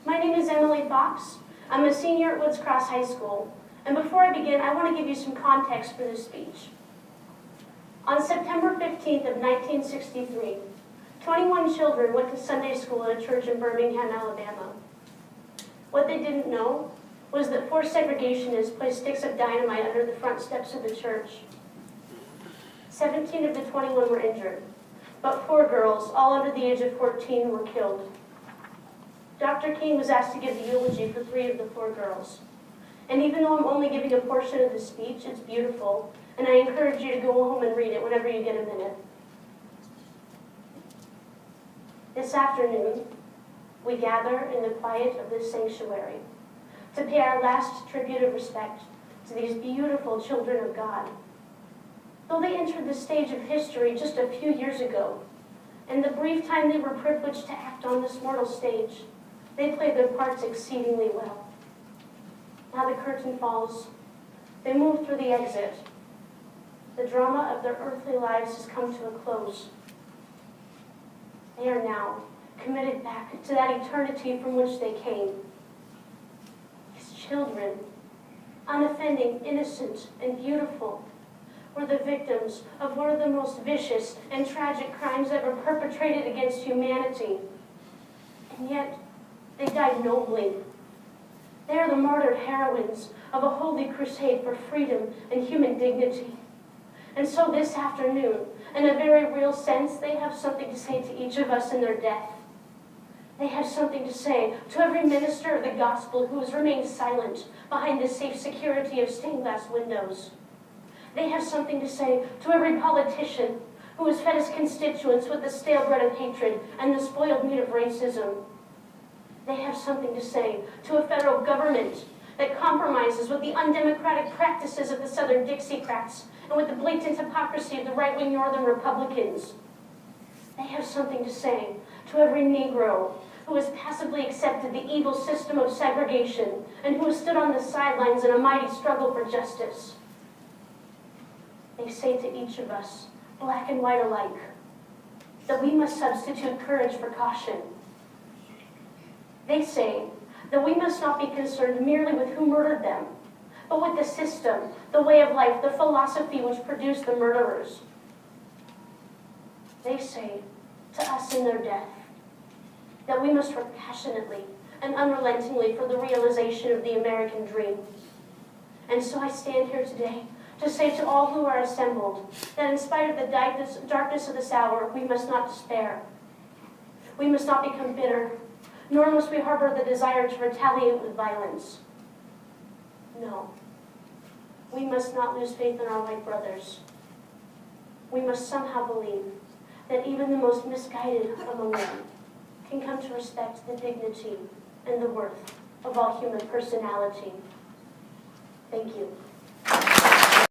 My name is Emily Fox. I'm a senior at Woods Cross High School. And before I begin, I want to give you some context for this speech. On September 15th of 1963, 21 children went to Sunday school at a church in Birmingham, Alabama. What they didn't know was that 4 segregationists placed sticks of dynamite under the front steps of the church. 17 of the 21 were injured, but 4 girls, all under the age of 14, were killed. Dr. King was asked to give the eulogy for 3 of the 4 girls. And even though I'm only giving a portion of the speech, it's beautiful, and I encourage you to go home and read it whenever you get a minute. This afternoon, we gather in the quiet of this sanctuary to pay our last tribute of respect to these beautiful children of God. Though they entered the stage of history just a few years ago, in the brief time they were privileged to act on this mortal stage, they played their parts exceedingly well. Now the curtain falls. They move through the exit. The drama of their earthly lives has come to a close. They are now committed back to that eternity from which they came. These children, unoffending, innocent, and beautiful, were the victims of one of the most vicious and tragic crimes ever perpetrated against humanity. And yet, they died nobly. They are the martyred heroines of a holy crusade for freedom and human dignity. And so this afternoon, in a very real sense, they have something to say to each of us in their death. They have something to say to every minister of the gospel who has remained silent behind the safe security of stained glass windows. They have something to say to every politician who has fed his constituents with the stale bread of hatred and the spoiled meat of racism. They have something to say to a federal government that compromises with the undemocratic practices of the Southern Dixiecrats and with the blatant hypocrisy of the right-wing Northern Republicans. They have something to say to every Negro who has passively accepted the evil system of segregation and who has stood on the sidelines in a mighty struggle for justice. They say to each of us, black and white alike, that we must substitute courage for caution. They say that we must not be concerned merely with who murdered them, but with the system, the way of life, the philosophy which produced the murderers. They say to us in their death that we must work passionately and unrelentingly for the realization of the American dream. And so I stand here today to say to all who are assembled that in spite of the darkness of this hour, we must not despair. We must not become bitter, nor must we harbor the desire to retaliate with violence. No, we must not lose faith in our white brothers. We must somehow believe that even the most misguided among them can come to respect the dignity and the worth of all human personality. Thank you.